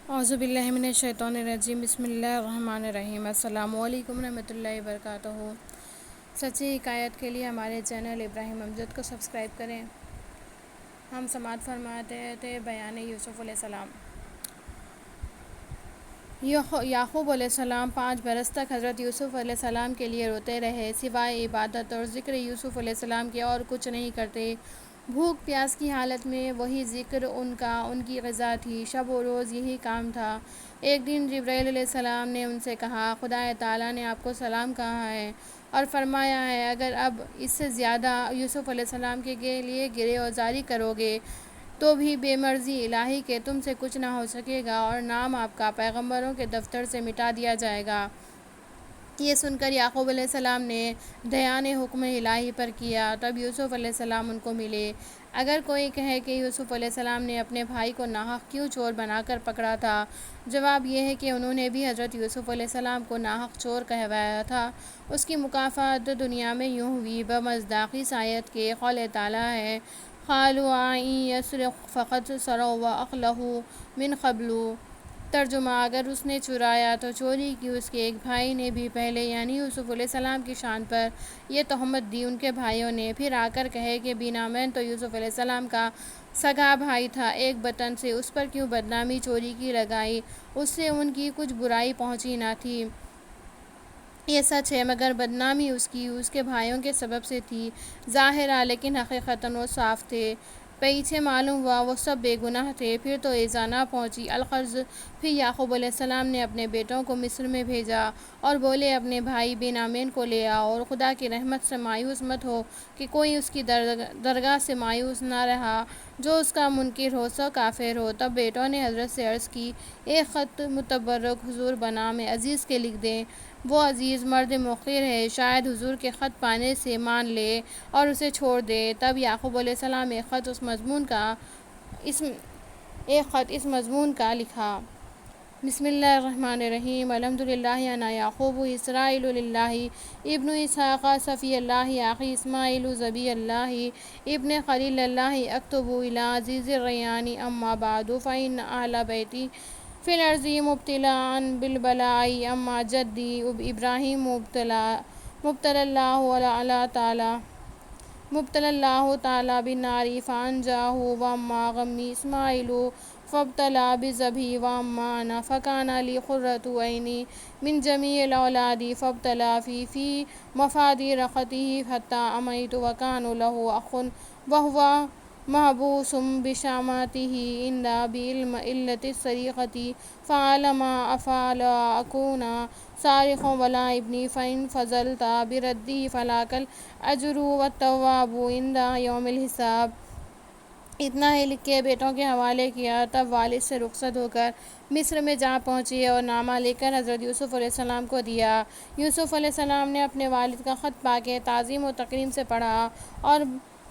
اعوذ باللہ من الشیطان الرجیم بسم اللہ الرحمن الرحیم السلام علیکم ورحمۃ اللہ وبرکاتہ۔ سچی حکایت کے لیے ہمارے چینل ابراہیم امجد کو سبسکرائب کریں۔ ہم سماعت فرماتے تھے بیان یوسف علیہ السلام۔ یعقوب علیہ السلام 5 برس تک حضرت یوسف علیہ السلام کے لیے روتے رہے، سوائے عبادت اور ذکر یوسف علیہ السلام کے اور کچھ نہیں کرتے۔ بھوک پیاس کی حالت میں وہی ذکر ان کی غذا تھی، شب و روز یہی کام تھا۔ ایک دن جبرائیل علیہ السلام نے ان سے کہا، خدا تعالیٰ نے آپ کو سلام کہا ہے اور فرمایا ہے اگر اب اس سے زیادہ یوسف علیہ السلام کے لیے گرے آزاری کرو گے تو بھی بے مرضی الہی کے تم سے کچھ نہ ہو سکے گا اور نام آپ کا پیغمبروں کے دفتر سے مٹا دیا جائے گا۔ یہ سن کر یعقوب علیہ السلام نے دھیان حکم الہی پر کیا، تب یوسف علیہ السلام ان کو ملے۔ اگر کوئی کہے کہ یوسف علیہ السلام نے اپنے بھائی کو ناحق کیوں چور بنا کر پکڑا تھا، جواب یہ ہے کہ انہوں نے بھی حضرت یوسف علیہ السلام کو ناحق چور کہوایا تھا۔ اس کی مکافات دنیا میں یوں ہوئی بمصداق اس آیت کے، قول تعالیٰ ہے قالوا ان یسرق فقد سرقوا واخلوا من قبل۔ ترجمہ، اگر اس نے چرایا تو چوری کی اس کے ایک بھائی نے بھی پہلے، یعنی یوسف علیہ السلام کی شان پر یہ تہمت دی ان کے بھائیوں نے۔ پھر آ کر کہے کہ بنیامین تو یوسف علیہ السلام کا سگا بھائی تھا، ایک بطن سے، اس پر کیوں بدنامی چوری کی لگائی، اس سے ان کی کچھ برائی پہنچی نہ تھی۔ یہ سچ ہے مگر بدنامی اس کے بھائیوں کے سبب سے تھی، ظاہرہ لیکن حقیقتاً وہ صاف تھے، پیچھے معلوم ہوا وہ سب بے گناہ تھے۔ پھر تو ایذا نہ پہنچی الغرض۔ پھر یعقوب علیہ السلام نے اپنے بیٹوں کو مصر میں بھیجا اور بولے اپنے بھائی بنیامین کو لے آؤ اور خدا کی رحمت سے مایوس مت ہو کہ کوئی اس کی درگاہ سے مایوس نہ رہا، جو اس کا منکر ہو سو کافر ہو۔ تب بیٹوں نے حضرت سے عرض کی، ایک خط متبرک حضور بنام عزیز کے لکھ دیں، وہ عزیز مرد موقر ہے، شاید حضور کے خط پانے سے مان لے اور اسے چھوڑ دے۔ تب یعقوب علیہ السلام ایک خط اس مضمون کا لکھا۔ بسم اللہ الرحمن الرحیم الحمدللہ انا یعقوب اسرائیل للہ ابن اسحاق صفی اللہ اخی اسماعیل ذبی اللہ ابن خلیل اللہ اکتب الی عزیز الریان اما بعد فإن اہل بیتی فی الارض مبتلاء بالبلاء اما جدی ابراہیم مبتلا اللہ تعالی بالنار فانجاہ واما غمی اسماعیل فابتلا بذبحی واما انا فکان لی قرۃ عین من جمیع الاولاد فابتلا فی مفاد رقتہ حتی امیت وکان لہ اخ وہو محبوس بشاماتہ عند بعلۃ السریقۃ فعلم افلا اکون سارقا ولا ابنی فإن فضلت بردہ فلک الاجر والثواب عند یوم الحساب۔ اتنا ہی لکھ کے بیٹوں کے حوالے کیا۔ تب والد سے رخصت ہو کر مصر میں جا پہنچے اور نامہ لے کر حضرت یوسف علیہ السلام کو دیا۔ یوسف علیہ السلام نے اپنے والد کا خط پا کے تعظیم و تکریم سے پڑھا اور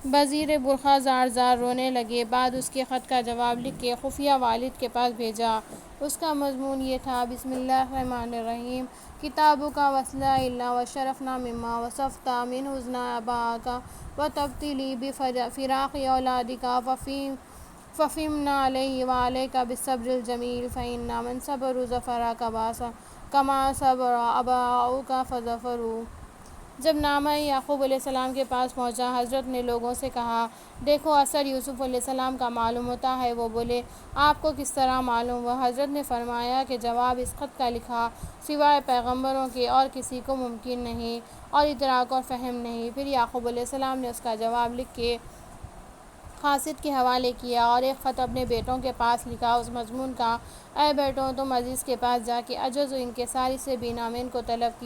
بزیر برقع زار زار رونے لگے۔ بعد اس کے خط کا جواب لکھ کے خفیہ والد کے پاس بھیجا۔ اس کا مضمون یہ تھا، بسم اللہ الرحمن الرحیم کتابک وصلہ الا وشرفنا مما وصفت من حزن آبائک وتبتلی بفراق اولادک ففهمنا علیہ وعلیک بالصبر الجمیل فإن من صبر ظفر کما صبر آباؤک فظفروا۔ جب نامہ یعقوب علیہ السلام کے پاس پہنچا، حضرت نے لوگوں سے کہا، دیکھو اثر یوسف علیہ السلام کا معلوم ہوتا ہے۔ وہ بولے، آپ کو کس طرح معلوم ہوا؟ حضرت نے فرمایا کہ جواب اس خط کا لکھا سوائے پیغمبروں کے اور کسی کو ممکن نہیں اور ادراک اور فہم نہیں۔ پھر یعقوب علیہ السلام نے اس کا جواب لکھ کے قاصد کے حوالے کیا اور ایک خط اپنے بیٹوں کے پاس لکھا اس مضمون کا، اے بیٹوں، تم عزیز کے پاس جا کے عجز و انکساری سے بنیامین کو طلب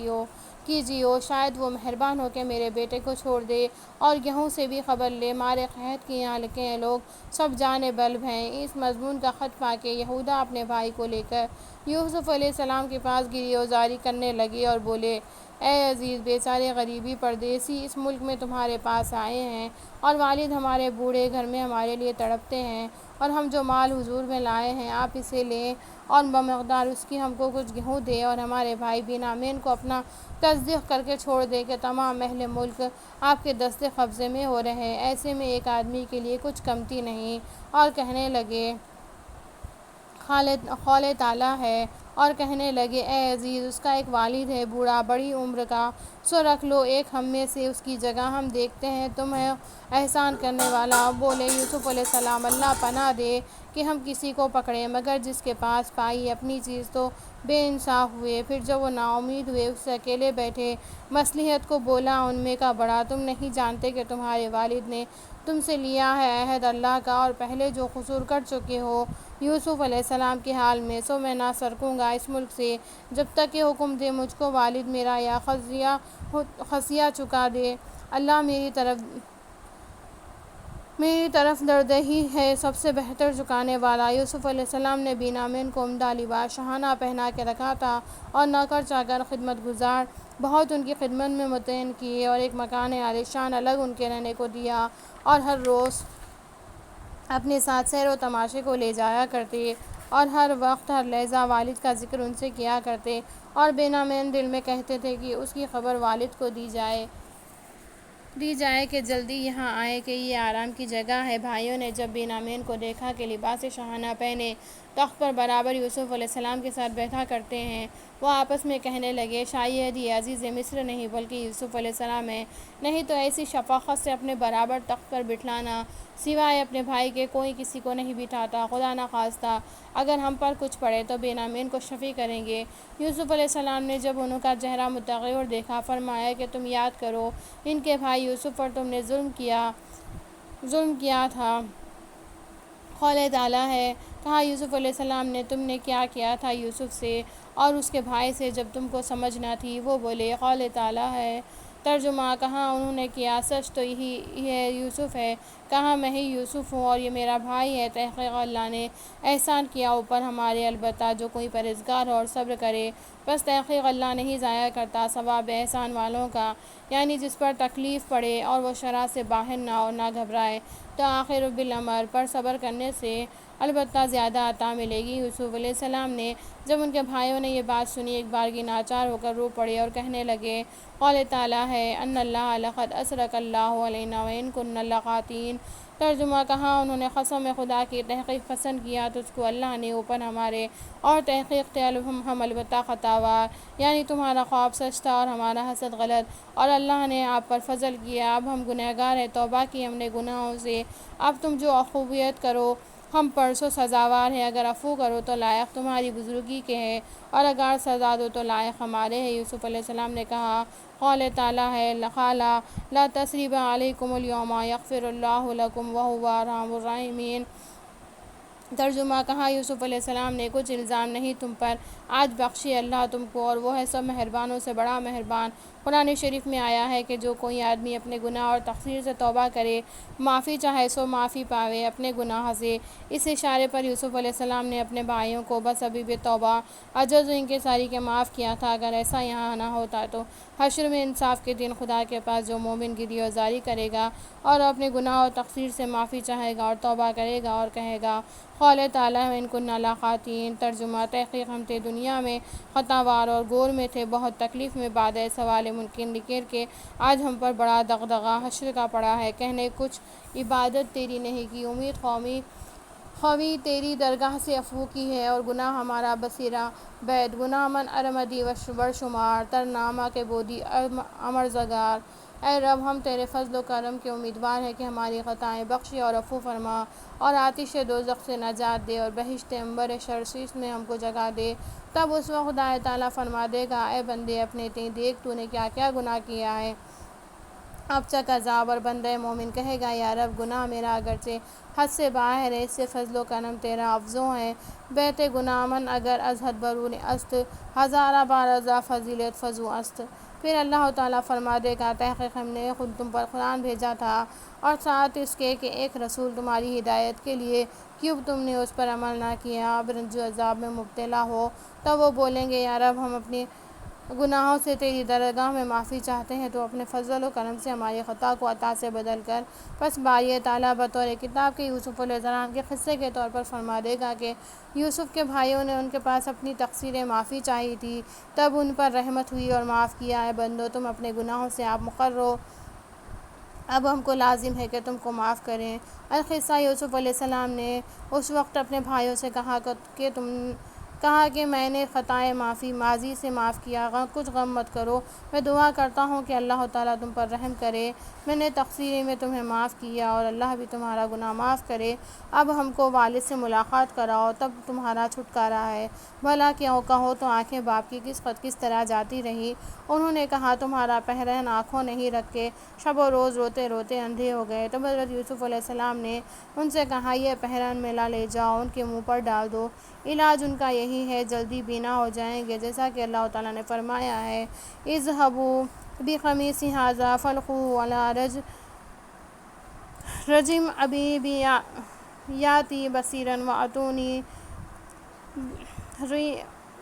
کیجیو، شاید وہ مہربان ہو کے میرے بیٹے کو چھوڑ دے اور یہوں سے بھی خبر لے، مارے قحط کہ یہاں کے لوگ سب جانے بلب ہیں۔ اس مضمون کا خط پا کے یہودہ اپنے بھائی کو لے کر یوسف علیہ السلام کے پاس گری آزاری کرنے لگے اور بولے، اے عزیز، بیچارے غریبی پردیسی اس ملک میں تمہارے پاس آئے ہیں اور والد ہمارے بوڑھے گھر میں ہمارے لیے تڑپتے ہیں اور ہم جو مال حضور میں لائے ہیں آپ اسے لیں اور بمقدار اس کی ہم کو کچھ گیہوں دیں اور ہمارے بھائی بنیامین کو اپنا تصدیق کر کے چھوڑ دیں کہ تمام اہل ملک آپ کے دست قبضے میں ہو رہے، ایسے میں ایک آدمی کے لیے کچھ کمتی نہیں۔ اور کہنے لگے، خالِ تعالیٰ ہے، اور کہنے لگے اے عزیز اس کا ایک والد ہے بوڑھا بڑی عمر کا، سو رکھ لو ایک ہم میں سے اس کی جگہ، ہم دیکھتے ہیں تم ہے احسان کرنے والا۔ بولے یوسف علیہ السلام اللہ پناہ دے کہ ہم کسی کو پکڑیں مگر جس کے پاس پائی اپنی چیز، تو بے انصاف ہوئے۔ پھر جب وہ نا امید ہوئے اس سے اکیلے بیٹھے، مصلحت کو بولا ان میں کا بڑا، تم نہیں جانتے کہ تمہارے والد نے تم سے لیا ہے عہد اللہ کا، اور پہلے جو قصور کر چکے ہو یوسف علیہ السلام کے حال میں، سو میں نہ سرکوں گا اس ملک سے جب تک کہ حکم دے مجھ کو والد میرا یا خصیہ چکا دے۔ اللہ میری طرف دردہی ہے سب سے بہتر چکانے والا۔ یوسف علیہ السلام نے بنیامین کو عمدہ لباس شاہانہ پہنا کے رکھا تھا، اور نوکر چاکر خدمت گزار بہت ان کی خدمت میں متعین کیے، اور ایک مکان عالیشان الگ ان کے رہنے کو دیا، اور ہر روز اپنے ساتھ سیر و تماشے کو لے جایا کرتے، اور ہر وقت ہر لحظہ والد کا ذکر ان سے کیا کرتے، اور بنیامین دل میں کہتے تھے کہ اس کی خبر والد کو دی جائے کہ جلدی یہاں آئے کہ یہ آرام کی جگہ ہے۔ بھائیوں نے جب بنیامین کو دیکھا کہ لباس شاہانہ پہنے تخت پر برابر یوسف علیہ السلام کے ساتھ بیٹھا کرتے ہیں، وہ آپس میں کہنے لگے شاید یہ عزیز مصر نہیں بلکہ یوسف علیہ السلام ہے، نہیں تو ایسی شفقت سے اپنے برابر تخت پر بٹھلانا سوائے اپنے بھائی کے کوئی کسی کو نہیں بٹھاتا۔ خدا نخواستہ اگر ہم پر کچھ پڑے تو بنیامین کو شفیع کریں گے۔ یوسف علیہ السلام نے جب ان کا چہرہ متغیر دیکھا، فرمایا کہ تم یاد کرو ان کے بھائی یوسف پر تم نے ظلم کیا تھا، خالِ تعالیٰ ہے۔ کہا یوسف علیہ السلام نے تم نے کیا کیا تھا یوسف سے اور اس کے بھائی سے جب تم کو سمجھ نہ تھی؟ وہ بولے خالِ تعالیٰ ہے۔ ترجمہ: کہا انہوں نے کیا، سچ تو یہ یوسف ہے، کہا میں ہی یوسف ہوں اور یہ میرا بھائی ہے۔ تحقیق اللہ نے احسان کیا اوپر ہمارے، البتہ جو کوئی پرہیزگار اور صبر کرے، بس تحقیق اللہ نہیں ضائع کرتا ثواب احسان والوں کا، یعنی جس پر تکلیف پڑے اور وہ شرع سے باہر نہ ہو، نہ گھبرائے تو آخر بالامر پر صبر کرنے سے البتہ زیادہ عطا ملے گی۔ یوسف علیہ السلام نے جب ان کے بھائیوں نے یہ بات سنی ایک بارگی ناچار ہو کر رو پڑے اور کہنے لگے قالِ تعالیٰ ہے ان اللہ لقد اسرک اللہ علینا وان کنا لخاطئین۔ ترجمہ: کہا انہوں نے قسم خدا کی تحقیق پسند کیا تجھ کو اللہ نے اوپر ہمارے، اور تحقیق تھے ہم البتہ خطاوار، یعنی تمہارا خواب سچ تھا اور ہمارا حسد غلط، اور اللہ نے آپ پر فضل کیا، اب ہم گنہگار ہیں، توبہ کی ہم نے گناہوں سے، اب تم جو عقوبت کرو ہم پر سو سزاوار ہے، اگر عفو کرو تو لائق تمہاری بزرگی کے ہے، اور اگر سزا دو تو لائق ہمارے ہے۔ یوسف علیہ السلام نے کہا قالِ تعالیٰ ہے قالا لا تثریب علیکم اليوم یغفر اللہ لکم وہو ارحم الراحمین۔ ترجمہ: کہا یوسف علیہ السلام نے کچھ الزام نہیں تم پر، آج بخشے اللہ تم کو، اور وہ ہے سب مہربانوں سے بڑا مہربان۔ قرآن شریف میں آیا ہے کہ جو کوئی آدمی اپنے گناہ اور تقصیر سے توبہ کرے، معافی چاہے سو معافی پاوے اپنے گناہ سے۔ اس اشارے پر یوسف علیہ السلام نے اپنے بھائیوں کو بسبب توبہ عجز و انکساری کے معاف کیا تھا۔ اگر ایسا یہاں نہ ہوتا تو حشر میں انصاف کے دن خدا کے پاس جو مومن گری ازاری کرے گا اور اپنے گناہ اور تقصیر سے معافی چاہے گا اور توبہ کرے گا اور کہے گا قالِ تعالیٰ ان کنا لخاطئین۔ ترجمہ: تحقیق ہم تھے دنیا میں خطاوار اور گور میں تھے بہت تکلیف میں، بعد سوال ممکن نکیر کے آج ہم پر بڑا دغدغہ حشر کا پڑا ہے۔ کہنے کچھ عبادت تیری نہیں کی، امید خوی تیری درگاہ سے عفو کی ہے، اور گناہ ہمارا بصیرہ بید، گناہ من ارمدی برشمار، ترنامہ کے بودی امرزگار۔ اے رب ہم تیرے فضل و کرم کے امیدوار ہیں کہ ہماری خطائیں بخشے اور عفو فرما، اور آتش دوزخ سے نجات دے، اور بہشت عنبر شرسیس میں ہم کو جگہ دے۔ تب اس وقت خدا تعالیٰ فرما دے گا اے بندے اپنے دیکھ تو نے کیا کیا گناہ کیا ہے، اب چکھ عذاب۔ اور بندہ مومن کہے گا یا رب گناہ میرا اگرچہ حد سے باہر ہے، اس سے فضل و کرم تیرا افزوں ہے، بیت گناہ من اگر از حد برون است، ہزارہ بار ازا فضیلت فزوں است۔ پھر اللہ تعالیٰ فرما دے گا تحقیق ہم نے خود تم پر قرآن بھیجا تھا، اور ساتھ اس کے کہ ایک رسول تمہاری ہدایت کے لیے، کیوں تم نے اس پر عمل نہ کیا۔ اب رنج و عذاب میں مبتلا ہو تو وہ بولیں گے یا رب ہم اپنے گناہوں سے تیری درگاہ میں معافی چاہتے ہیں، تو اپنے فضل و کرم سے ہماری خطا کو عطا سے بدل کر۔ پس باری تعالیٰ بطور کتاب کے یوسف علیہ السلام کے قصے کے طور پر فرما دے گا کہ یوسف کے بھائیوں نے ان کے پاس اپنی تقصیر معافی چاہی تھی، تب ان پر رحمت ہوئی اور معاف کیا۔ اے بندو تم اپنے گناہوں سے آپ مقر ہو اب ہم کو لازم ہے کہ تم کو معاف کریں۔ القصہ، یوسف علیہ السلام نے اس وقت اپنے بھائیوں سے کہا کہ میں نے خطائے ماضی سے معاف کیا، کچھ غم مت کرو، میں دعا کرتا ہوں کہ اللہ تعالیٰ تم پر رحم کرے۔ میں نے تقصیری میں تمہیں معاف کیا اور اللہ بھی تمہارا گناہ معاف کرے۔ اب ہم کو والد سے ملاقات کراؤ، تب تمہارا چھٹکارا ہے۔ بھلا کہو تو آنکھیں باپ کی کس طرح جاتی رہی۔ انہوں نے کہا تمہارا پیرہن آنکھوں نہیں رکھ کے شب و روز روتے روتے اندھے ہو گئے۔ تب حضرت یوسف علیہ السلام نے ان سے کہا یہ پیرہن میلا لے جاؤ، ان کے منہ پر ڈال دو، علاج ان کا یہی ہے، جلدی بینا ہو جائیں گے، جیسا کہ اللہ تعالیٰ نے فرمایا ہے اذهبوا بقمیصی ھذا فالقوہ علی رجم ابی یاتی بصیرا واتونی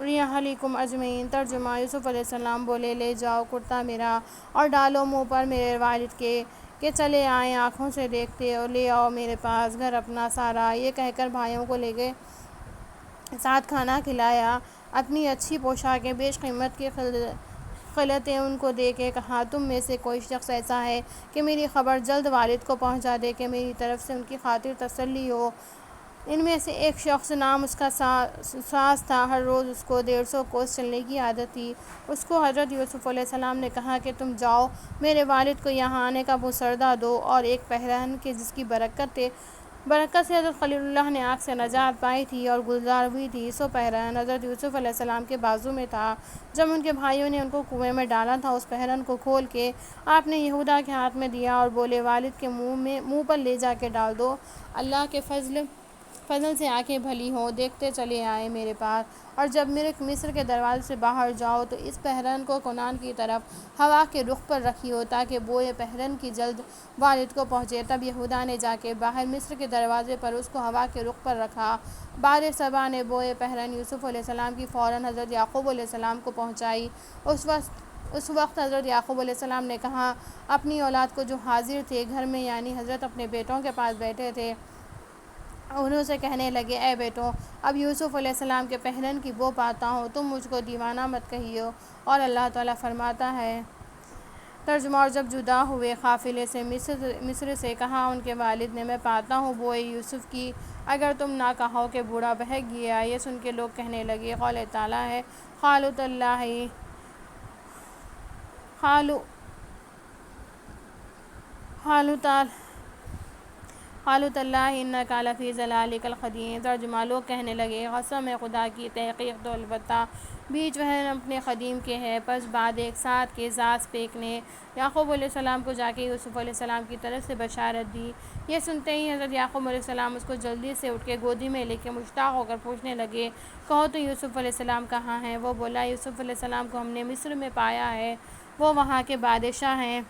ریحلکم اجمعین۔ ترجمہ، یوسف علیہ السلام بولے لے جاؤ کرتا میرا اور ڈالو منہ پر میرے والد کے کہ چلے آئیں آنکھوں سے دیکھتے، اور لے آؤ میرے پاس گھر اپنا سارا۔ یہ کہہ کر بھائیوں کو لے گئے، ساتھ کھانا کھلایا، اپنی اچھی پوشاکیں، بیش قیمت کی خلعتیں ان کو دے کے کہا تم میں سے کوئی شخص ایسا ہے کہ میری خبر جلد والد کو پہنچا دے کہ میری طرف سے ان کی خاطر تسلی ہو۔ ان میں سے ایک شخص، نام اس کا ساس تھا، ہر روز اس کو 150 کوس چلنے کی عادت تھی۔ اس کو حضرت یوسف علیہ السلام نے کہا کہ تم جاؤ میرے والد کو یہاں آنے کا مسودہ دو، اور ایک پیرہن کے جس کی برکت سے حضرت خلیل اللہ نے آگ سے نجات پائی تھی اور گلزار ہوئی تھی، سو پیرہن حضرت یوسف علیہ السلام کے بازو میں تھا۔ جب ان کے بھائیوں نے ان کو کنویں میں ڈالا تھا، اس پیرہن کو کھول کے آپ نے یہودا کے ہاتھ میں دیا اور بولے والد کے منہ پر لے جا کے ڈال دو، اللہ کے فضل سے آنکھیں بھلی ہوں، دیکھتے چلے آئے میرے پاس، اور جب مصر کے دروازے سے باہر جاؤ تو اس پیرہن کو کنعان کی طرف ہوا کے رخ پر رکھیو تاکہ بوئے پیرہن کی جلد والد کو پہنچے۔ تب یہودا نے جا کے باہر مصر کے دروازے پر اس کو ہوا کے رخ پر رکھا۔ باد صبا نے بوئے پیرہن یوسف علیہ السلام کی فوراً حضرت یعقوب علیہ السلام کو پہنچائی۔ اس وقت حضرت یعقوب علیہ السلام نے کہا اپنی اولاد کو جو حاضر تھے گھر میں، یعنی حضرت اپنے بیٹوں کے پاس بیٹھے تھے، انہوں سے کہنے لگے اے بیٹوں، اب یوسف علیہ السلام کے پیرہن کی بو پاتا ہوں، تم مجھ کو دیوانہ مت کہیو۔ اور اللہ تعالیٰ فرماتا ہے ترجمہ، اور جب جدا ہوئے قافلے سے مصر سے، کہا ان کے والد نے میں پاتا ہوں بوئے یوسف کی، اگر تم نہ کہو کہ بوڑھا بہک گیا۔ یہ سن کے لوگ کہنے لگے قول تعالیٰ ہے قالوا تاللہ انک لفی ضلالک القدیم۔ ترجمہ، لوگ کہنے لگے قسم ہے خدا کی، تحقیق تو البتہ بیچ وہن اپنے قدیم کے ہے۔ پس بعد ایک ساتھ کے ذات پیک نے یعقوب علیہ السلام کو جا کے یوسف علیہ السلام کی طرف سے بشارت دی۔ یہ سنتے ہی حضرت یعقوب علیہ السلام اس کو جلدی سے اٹھ کے گودی میں لے کے مشتاق ہو کر پوچھنے لگے کہو تو یوسف علیہ السلام کہاں ہیں؟ وہ بولا یوسف علیہ السلام کو ہم نے مصر میں پایا ہے، وہ وہاں کے بادشاہ ہیں،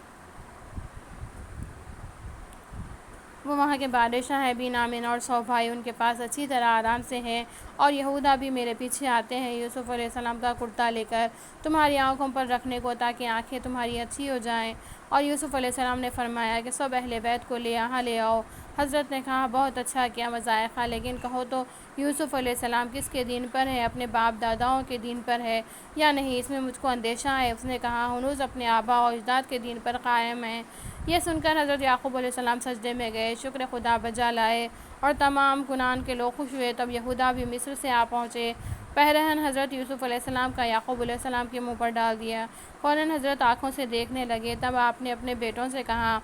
بنیامین اور 100 بھائی ان کے پاس اچھی طرح آرام سے ہیں، اور یہودا بھی میرے پیچھے آتے ہیں یوسف علیہ السلام کا کرتا لے کر تمہاری آنکھوں پر رکھنے کو، تاکہ آنکھیں تمہاری اچھی ہو جائیں۔ اور یوسف علیہ السلام نے فرمایا کہ سب اہل بیت کو یہاں لے آؤ۔ حضرت نے کہا بہت اچھا کیا مذائقہ، لیکن کہو تو یوسف علیہ السلام کس کے دین پر ہے؟ اپنے باپ داداؤں کے دین پر ہے یا نہیں؟ اس میں مجھ کو اندیشہ ہے۔ اس نے کہا ہنوز اپنے آباء و اجداد کے دین پر قائم ہیں۔ یہ سن کر حضرت یعقوب علیہ السلام سجدے میں گئے، شکر خدا بجا لائے، اور تمام کنعان کے لوگ خوش ہوئے۔ تب یہودا بھی مصر سے آ پہنچے۔ پیرہن حضرت یوسف علیہ السلام کا یعقوب علیہ السلام کے منہ پر ڈال دیا، فوراً حضرت آنکھوں سے دیکھنے لگے۔ تب آپ نے اپنے بیٹوں سے کہا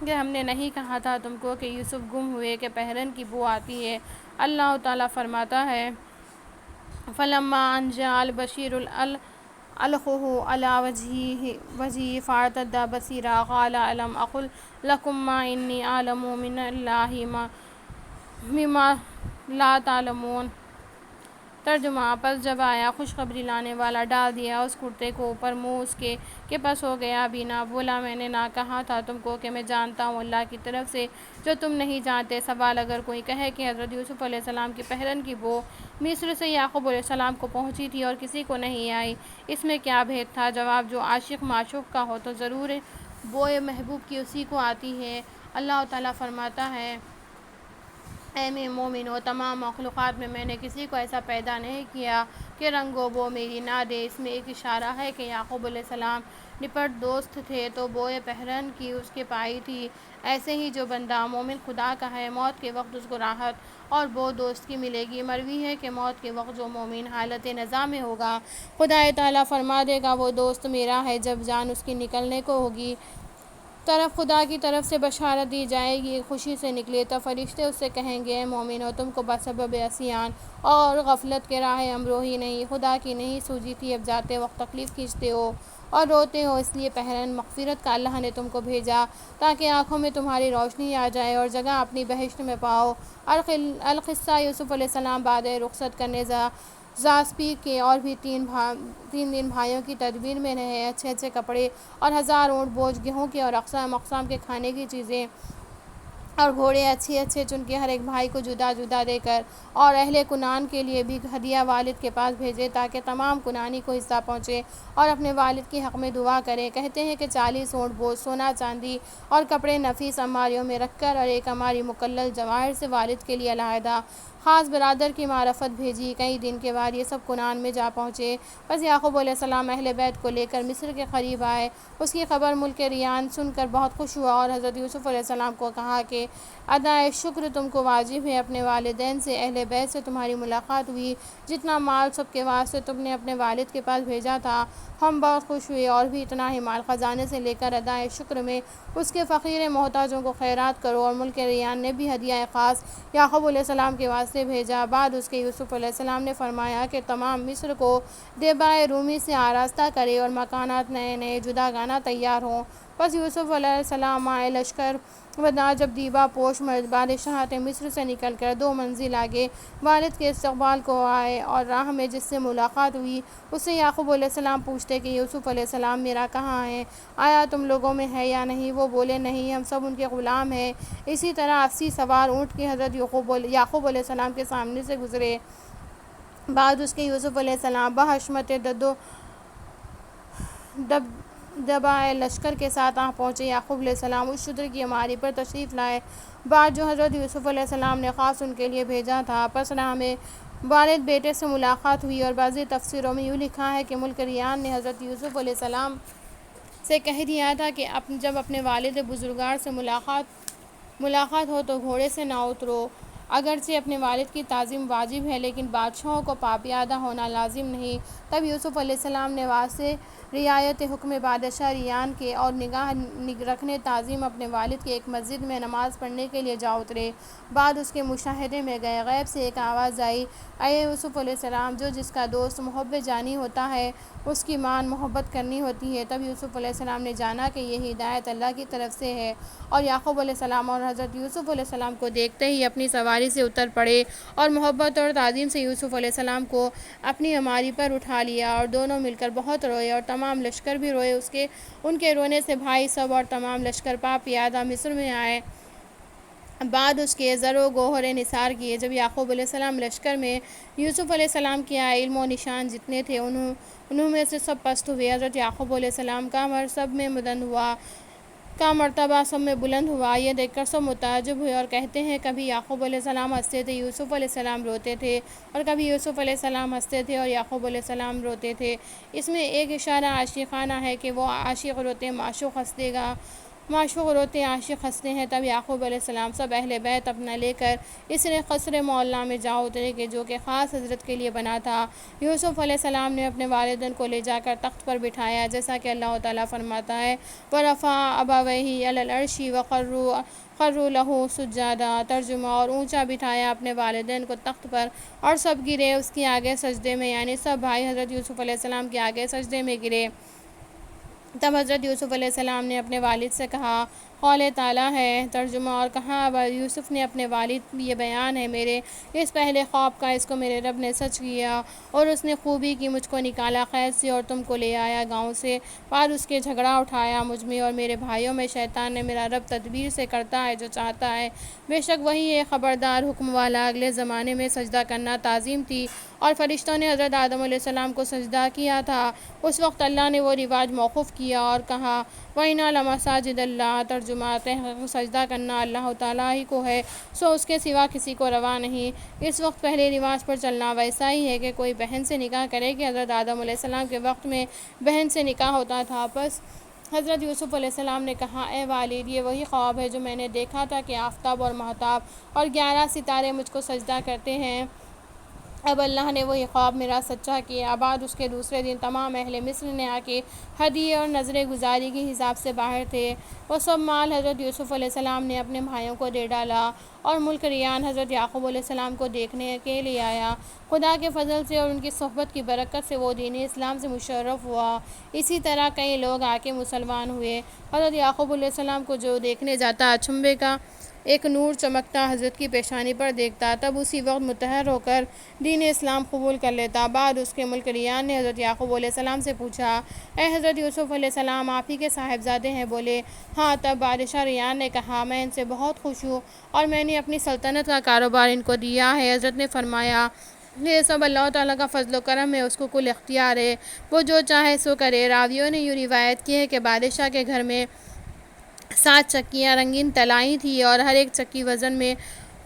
کہ ہم نے نہیں کہا تھا تم کو کہ یوسف گم ہوئے کہ پیرہن کی بو آتی ہے؟ اللہ تعالیٰ فرماتا ہے فَلَمَّا أَنْ جَاءَ الْبَشِيرُ أَلْقَوْهُ عَلَىٰ وَجْهِهِ فَارْتَدَّ بَصِيرًا قَالَ أَلَمْ أَقُل لَكُمْ مَا إِنِّي أَعْلَمُ مِنَ اللَّهِ مَا لَا تَعْلَمُونَ۔ ترجمہ، پس جب آیا خوشخبری لانے والا، ڈال دیا اس کرتے کو اوپر منہ اس کے پس ہو گیا بینا۔ بولا میں نے نہ کہا تھا تم کو کہ میں جانتا ہوں اللہ کی طرف سے جو تم نہیں جانتے۔ سوال، اگر کوئی کہے کہ حضرت یوسف علیہ السلام کی پیرہن کی بو مصر سے یعقوب علیہ السلام کو پہنچی تھی اور کسی کو نہیں آئی، اس میں کیا بھید تھا؟ جواب، جو عاشق معشوق کا ہو تو ضرور بوئے محبوب کی اسی کو آتی ہے۔ اللہ تعالیٰ فرماتا ہے اے میں مومنو، تمام مخلوقات میں نے کسی کو ایسا پیدا نہیں کیا کہ رنگ و بو میری نہ دے۔ اس میں ایک اشارہ ہے کہ یعقوب علیہ السلام نپٹ دوست تھے تو بوئے پہرن کی اس کے پائی تھی۔ ایسے ہی جو بندہ مومن خدا کا ہے، موت کے وقت اس کو راحت اور بو دوست کی ملے گی۔ مروی ہے کہ موت کے وقت جو مومن حالت نزا میں ہوگا، خدا تعالیٰ فرما دے گا وہ دوست میرا ہے۔ جب جان اس کی نکلنے کو ہوگی، طرف خدا کی طرف سے بشارت دی جائے گی، خوشی سے نکلے، تب فرشتے اس سے کہیں گے اے مومنو، تم کو بسبب عصیان اور غفلت کے راہ امروہی نہیں، خدا کی نہیں سوجی تھی، اب جاتے وقت تکلیف کھینچتے ہو اور روتے ہو، اس لیے پہرن مغفرت کا اللہ نے تم کو بھیجا تاکہ آنکھوں میں تمہاری روشنی آ جائے اور جگہ اپنی بہشت میں پاؤ۔ القصہ یوسف علیہ السلام بعد رخصت کرنے زاسپی کے اور بھی 3 دن بھائیوں کی تدبیر میں رہے، اچھے کپڑے اور 1000 اونٹ بوجھ گیہوں کے اور اقسام کے کھانے کی چیزیں اور گھوڑے اچھے چن کے ہر ایک بھائی کو جدا جدا دے کر، اور اہل کنعان کے لیے بھی ہدیہ والد کے پاس بھیجے تاکہ تمام کنعانی کو حصہ پہنچے اور اپنے والد کے حق میں دعا کریں۔ کہتے ہیں کہ 40 اونٹ بوجھ سونا چاندی اور کپڑے نفیس الماریوں میں رکھ کر اور ایک الماری مکلل جواہر سے والد کے لیے علیحدہ خاص برادر کی معرفت بھیجی۔ کئی دن کے بعد یہ سب کنعان میں جا پہنچے۔ بس یعقوب علیہ السلام اہل بیت کو لے کر مصر کے قریب آئے۔ اس کی خبر ملک ریان سن کر بہت خوش ہوا اور حضرت یوسف علیہ السلام کو کہا کہ ادائے شکر تم کو واجب ہے۔ اپنے والدین سے، اہل بیت سے تمہاری ملاقات ہوئی، جتنا مال سب کے واسطے تم نے اپنے والد کے پاس بھیجا تھا ہم بہت خوش ہوئے، اور بھی اتنا ہی مال خزانے سے لے کر ادائے شکر میں اس کے فقیر محتاجوں کو خیرات کرو۔ اور ملک ریان نے بھی ہدیہ خاص یعقوب علیہ السلام کے واسطے بھیجا۔ بعد اس کے یوسف علیہ السلام نے فرمایا کہ تمام مصر کو دیبائے رومی سے آراستہ کرے اور مکانات نئے جداگانہ تیار ہوں۔ بس یوسف علیہ السلام آئے لشکر بنا جب دیبا پوش بادشاہت مصر سے نکل کر 2 منزل آگے والد کے استقبال کو آئے، اور راہ میں جس سے ملاقات ہوئی اس سے یعقوب علیہ السلام پوچھتے کہ یوسف علیہ السلام میرا کہاں ہے؟ آیا تم لوگوں میں ہے یا نہیں؟ وہ بولے نہیں، ہم سب ان کے غلام ہیں۔ اسی طرح 80 سوار اونٹ کے حضرت یعقوب علیہ السلام کے سامنے سے گزرے۔ بعد اس کے یوسف علیہ السلام بحشمت دبائے لشکر کے ساتھ پہنچے۔ یعقوب علیہ السلام اس شتر کی اماری پر تشریف لائے بعد جو حضرت یوسف علیہ السلام نے خاص ان کے لیے بھیجا تھا۔ پس راہ میں والد بیٹے سے ملاقات ہوئی، اور بعضی تفسیروں میں یوں لکھا ہے کہ ملک ریان نے حضرت یوسف علیہ السلام سے کہہ دیا تھا کہ جب اپنے والد بزرگوار سے ملاقات ہو تو گھوڑے سے نہ اترو۔ اگرچہ اپنے والد کی تعظیم واجب ہے لیکن بادشاہوں کو پاپیادہ ہونا لازم نہیں۔ تب یوسف علیہ السلام نے واسطے رعایت حکم بادشاہ ریان کے اور نگاہ رکھنے تعظیم اپنے والد کی ایک مسجد میں نماز پڑھنے کے لیے جا اترے۔ بعد اس کے مشاہدے میں گئے، غیب سے ایک آواز آئی، اے یوسف علیہ السلام، جو جس کا دوست محب جانی ہوتا ہے اس کی مان محبت کرنی ہوتی ہے۔ تب یوسف علیہ السلام نے جانا کہ یہ ہدایت اللہ کی طرف سے ہے، اور یعقوب علیہ السلام اور حضرت یوسف علیہ السلام کو دیکھتے ہی اپنی سواری سے اتر پڑے اور محبت اور تعظیم سے یوسف علیہ السلام کو اپنی اماری پر اٹھا لیا، اور دونوں مل کر بہت روئے اور تمام لشکر بھی روئے۔ ان کے رونے سے بھائی سب اور تمام لشکر پیادہ مصر میں آئے۔ بعد اس کے زر و گوہر نثار کیے۔ جب یعقوب علیہ السلام لشکر میں یوسف علیہ السلام کے آئے، علم و نشان جتنے تھے انہوں میں سے سب پست ہوئے۔ حضرت یعقوب علیہ السلام کا مرتبہ سب میں بلند ہوا، یہ دیکھ کر سب متعجب ہوئے اور کہتے ہیں کبھی یعقوب علیہ السلام ہنستے تھے، یوسف علیہ السلام روتے تھے، اور کبھی یوسف علیہ السلام ہنستے تھے اور یعقوب علیہ السلام روتے تھے۔ اس میں ایک اشارہ عاشقانہ ہے کہ وہ عاشق روتے معشوق روتے عاشق ہنستے ہیں۔ تب یعقوب علیہ السلام سب اہل بیت اپنا لے کر اس قصر معلیٰ میں جا اترے کہ جو کہ خاص حضرت کے لیے بنا تھا۔ یوسف علیہ السلام نے اپنے والدین کو لے جا کر تخت پر بٹھایا، جیسا کہ اللہ تعالیٰ فرماتا ہے وَرَفَعَ أَبَوَيْهِ عَلَى الْعَرْشِ وَخَرُّوا لَهُ سُجَّدًا، ترجمہ، اور اونچا بٹھایا اپنے والدین کو تخت پر اور سب گرے اس کے آگے سجدے میں، یعنی سب بھائی حضرت یوسف علیہ السلام کے آگے سجدے میں گرے۔ تب حضرت یوسف علیہ السلام نے اپنے والد سے کہا قول تعالیٰ ہے، ترجمہ، اور کہا اب یوسف نے اپنے والد، یہ بیان ہے میرے اس پہلے خواب کا، اس کو میرے رب نے سچ کیا اور اس نے خوبی کی، مجھ کو نکالا قید سے اور تم کو لے آیا گاؤں سے، بعد اس کے جھگڑا اٹھایا مجھ میں اور میرے بھائیوں میں، شیطان نے، میرا رب تدبیر سے کرتا ہے جو چاہتا ہے، بے شک وہی ایک خبردار حکم والا۔ اگلے زمانے میں سجدہ کرنا تعظیم تھی اور فرشتوں نے حضرت آدم علیہ السلام کو سجدہ کیا تھا، اس وقت اللہ نے وہ رواج موقوف کیا اور کہا وَإِنَّا لَمَسَاجِدَ اللَّهِ، ترجمہ ترجمہ تحقیق سجدہ کرنا اللہ تعالیٰ ہی کو ہے، سو اس کے سوا کسی کو روا نہیں۔ اس وقت پہلے رواج پر چلنا ویسا ہی ہے کہ کوئی بہن سے نکاح کرے کہ حضرت آدم علیہ السلام کے وقت میں بہن سے نکاح ہوتا تھا۔ پس حضرت یوسف علیہ السلام نے کہا، اے والد، یہ وہی خواب ہے جو میں نے دیکھا تھا کہ آفتاب اور مہتاب اور 11 ستارے مجھ کو سجدہ کرتے ہیں۔ اب اللہ نے وہی خواب میرا سچا کیا۔ بعد اس کے دوسرے دن تمام اہل مصر نے آ کے ہدیے اور نذر گزاری کے حساب سے باہر تھے۔ وہ سب مال حضرت یوسف علیہ السلام نے اپنے بھائیوں کو دے ڈالا اور ملک ریان حضرت یعقوب علیہ السلام کو دیکھنے کے لیے آیا۔ خدا کے فضل سے اور ان کی صحبت کی برکت سے وہ دین اسلام سے مشرف ہوا۔ اسی طرح کئی لوگ آ کے مسلمان ہوئے۔ حضرت یعقوب علیہ السلام کو جو دیکھنے جاتا اچنبے کا ایک نور چمکتا حضرت کی پیشانی پر دیکھتا، تب اسی وقت متحر ہو کر دین اسلام قبول کر لیتا۔ بعد اس کے ملک ریان نے حضرت یعقوب علیہ السلام سے پوچھا، اے حضرت یوسف علیہ السلام، آپ ہی کے صاحبزادے ہیں؟ بولے، ہاں۔ تب بادشاہ ریان نے کہا، میں ان سے بہت خوش ہوں اور میں نے اپنی سلطنت کا کاروبار ان کو دیا ہے۔ حضرت نے فرمایا، یہ سب اللہ تعالیٰ کا فضل و کرم ہے، اس کو کل اختیار ہے، وہ جو چاہے سو کرے۔ راویوں نے یوں روایت کی ہے کہ بادشاہ کے گھر میں 7 چکیاں رنگین طلائی تھیں اور ہر ایک چکی وزن میں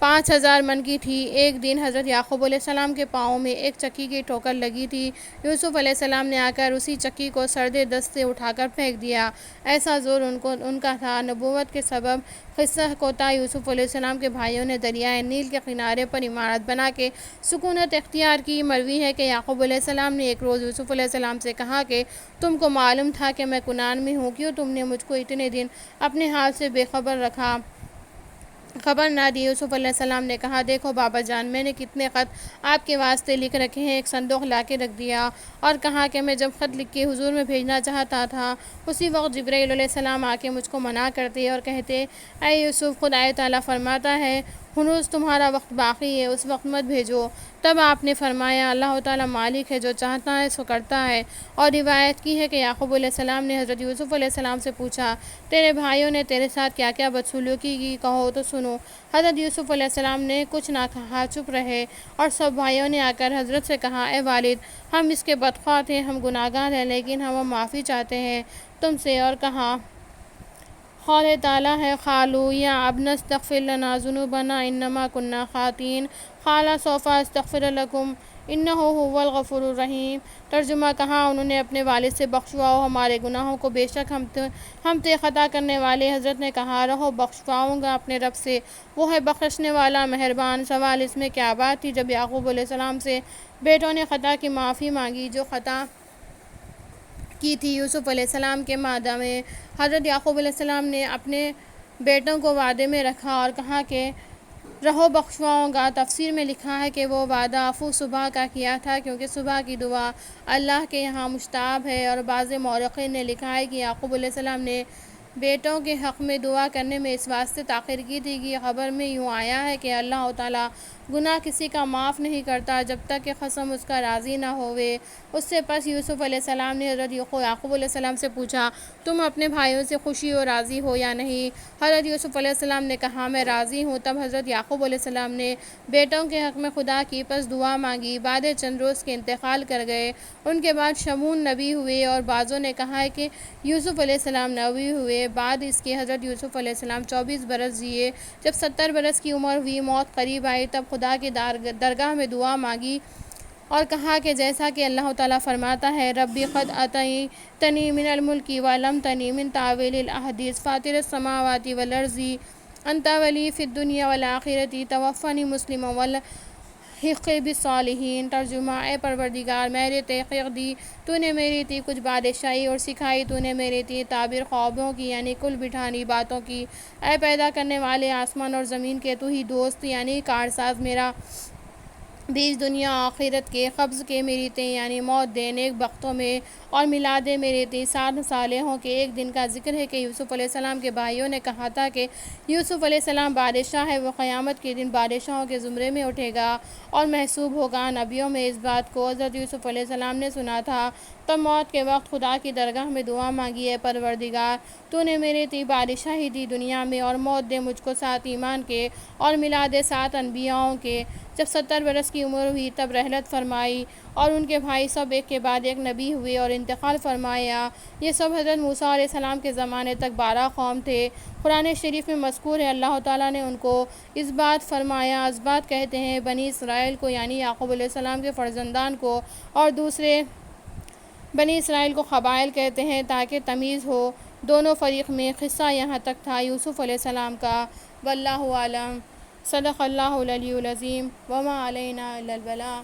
5000 من کی تھی۔ ایک دن حضرت یعقوب علیہ السلام کے پاؤں میں ایک چکی کی ٹھوکر لگی تھی۔ یوسف علیہ السلام نے آ کر اسی چکی کو سردے دست سے اٹھا کر پھینک دیا، ایسا زور ان کا تھا۔ نبوت کے سبب قصہ کوتا یوسف علیہ السلام کے بھائیوں نے دریائے نیل کے کنارے پر عمارت بنا کے سکونت اختیار کی۔ مروی ہے کہ یعقوب علیہ السلام نے ایک روز یوسف علیہ السلام سے کہا کہ تم کو معلوم تھا کہ میں کنعان میں ہوں، کیوں تم نے مجھ کو اتنے دن اپنے حال سے بے خبر رکھا، خبر نہ دی؟ یوسف علیہ السلام نے کہا، دیکھو بابا جان، میں نے کتنے خط آپ کے واسطے لکھ رکھے ہیں۔ ایک صندوق لا کے رکھ دیا اور کہا کہ میں جب خط لکھ کے حضور میں بھیجنا چاہتا تھا، اسی وقت جبرائیل علیہ السلام آ کے مجھ کو منع کرتے اور کہتے، اے یوسف، خدائے تعالیٰ فرماتا ہے ہنوز تمہارا وقت باقی ہے، اس وقت مت بھیجو۔ تب آپ نے فرمایا، اللہ تعالیٰ مالک ہے، جو چاہتا ہے سو کرتا ہے۔ اور روایت کی ہے کہ یعقوب علیہ السلام نے حضرت یوسف علیہ السلام سے پوچھا، تیرے بھائیوں نے تیرے ساتھ کیا کیا بدسلوکی کی، کہو تو سنو۔ حضرت یوسف علیہ السلام نے کچھ نہ کہا، چپ رہے، اور سب بھائیوں نے آ کر حضرت سے کہا، اے والد، ہم اس کے بدخواہ تھے، ہم گناہگار ہیں، لیکن ہم معافی چاہتے ہیں تم سے۔ اور کہا، قول تعالیٰ ہے، قالوا یا ابنا استغفر لنا ذنوبنا انما كنا خاطئین قال سوف استغفر لکم انہ هو الغفور الرحیم۔ ترجمہ، کہا انہوں نے اپنے والد سے، بخشواؤ ہمارے گناہوں کو، بے شک ہم تھے خطا کرنے والے۔ حضرت نے کہا، رہو، بخشواؤں گا اپنے رب سے، وہ ہے بخشنے والا مہربان۔ سوال اس میں کیا بات تھی جب یعقوب علیہ السلام سے بیٹوں نے خطا کی معافی مانگی جو خطا کی تھی؟ یوسف علیہ السلام کے مادہ میں حضرت یعقوب علیہ السلام نے اپنے بیٹوں کو وعدے میں رکھا اور کہا کہ رہو، بخشواؤں گا۔ تفسیر میں لکھا ہے کہ وہ وعدہ عفو صبح کا کیا تھا، کیونکہ صبح کی دعا اللہ کے یہاں مستجاب ہے۔ اور بعض مورخین نے لکھا ہے کہ یعقوب علیہ السلام نے بیٹوں کے حق میں دعا کرنے میں اس واسطے تاخیر کی تھی کہ خبر میں یوں آیا ہے کہ اللہ تعالیٰ گناہ کسی کا معاف نہیں کرتا جب تک کہ قسم اس کا راضی نہ ہوئے۔ اس سے پس یوسف علیہ السلام نے حضرت یعقوب علیہ السلام سے پوچھا، تم اپنے بھائیوں سے خوشی و راضی ہو یا نہیں؟ حضرت یوسف علیہ السلام نے کہا، میں راضی ہوں۔ تب حضرت یعقوب علیہ السلام نے بیٹوں کے حق میں خدا کی پس دعا مانگی۔ بعد چند روز کے انتقال کر گئے۔ ان کے بعد شمعون نبی ہوئے، اور بعضوں نے کہا ہے کہ یوسف علیہ السلام نبی ہوئے۔ بعد اس کے حضرت یوسف علیہ السلام 24 برس جیے۔ جب 70 برس کی عمر ہوئی، موت قریب آئی، تب خدا کی درگاہ میں دعا مانگی اور کہا کہ جیسا کہ اللہ تعالیٰ فرماتا ہے، ربی قد آتیتنی من الملک وعلمتنی من تأویل الاحادیث فاطر السماوات والارض انت ولی فی الدنیا والآخرۃ توفنی مسلما والحق بالصالحین۔ ترجمہ، اے پروردگار، میرے تحقیق دی تو نے میری تھی کچھ بادشاہی، اور سکھائی تو نے میری تھی تعبیر خوابوں کی، یعنی کل بٹھانی باتوں کی۔ اے پیدا کرنے والے آسمان اور زمین کے، تو ہی دوست یعنی کارساز میرا بیچ دنیا آخرت کے، قبض کے میری تھی یعنی موت دے، نیک بختوں میں اور میلادِ میری تھی۔ 60 صالحوں کے ایک دن کا ذکر ہے کہ یوسف علیہ السلام کے بھائیوں نے کہا تھا کہ یوسف علیہ السلام بادشاہ ہے، وہ قیامت کے دن بادشاہوں کے زمرے میں اٹھے گا اور محسوب ہوگا۔ نبیوں میں اس بات کو حضرت یوسف علیہ السلام نے سنا تھا۔ تب موت کے وقت خدا کی درگاہ میں دعا مانگی، اے پروردگار، تو نے میری تھی بادشاہی دی دنیا میں، اور موت دے مجھ کو 7 ایمان کے اور میلاد 7 انبیاءوں کے۔ جب 70 برس کی عمر ہوئی تب رحلت فرمائی اور ان کے بھائی سب ایک کے بعد ایک نبی ہوئے اور انتقال فرمایا۔ یہ سب حضرت موسیٰ علیہ السلام کے زمانے تک 12 قوم تھے۔ قرآن شریف میں مذکور ہے اللہ تعالیٰ نے ان کو اسبات فرمایا۔ اسبات کہتے ہیں بنی اسرائیل کو، یعنی یعقوب علیہ السلام کے فرزندان کو، اور دوسرے بنی اسرائیل کو قبائل کہتے ہیں تاکہ تمیز ہو دونوں فریق میں۔ قصہ یہاں تک تھا یوسف علیہ السلام کا۔ واللہ اعلم۔ صدق اللہ العلی العظیم وما علینا الا البلاغ۔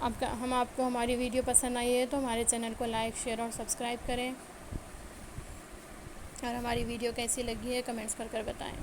آپ کو ہماری ویڈیو پسند آئی ہے تو ہمارے چینل کو لائک، شیئر اور سبسکرائب کریں، اور ہماری ویڈیو کیسی لگی ہے کمنٹس کر بتائیں۔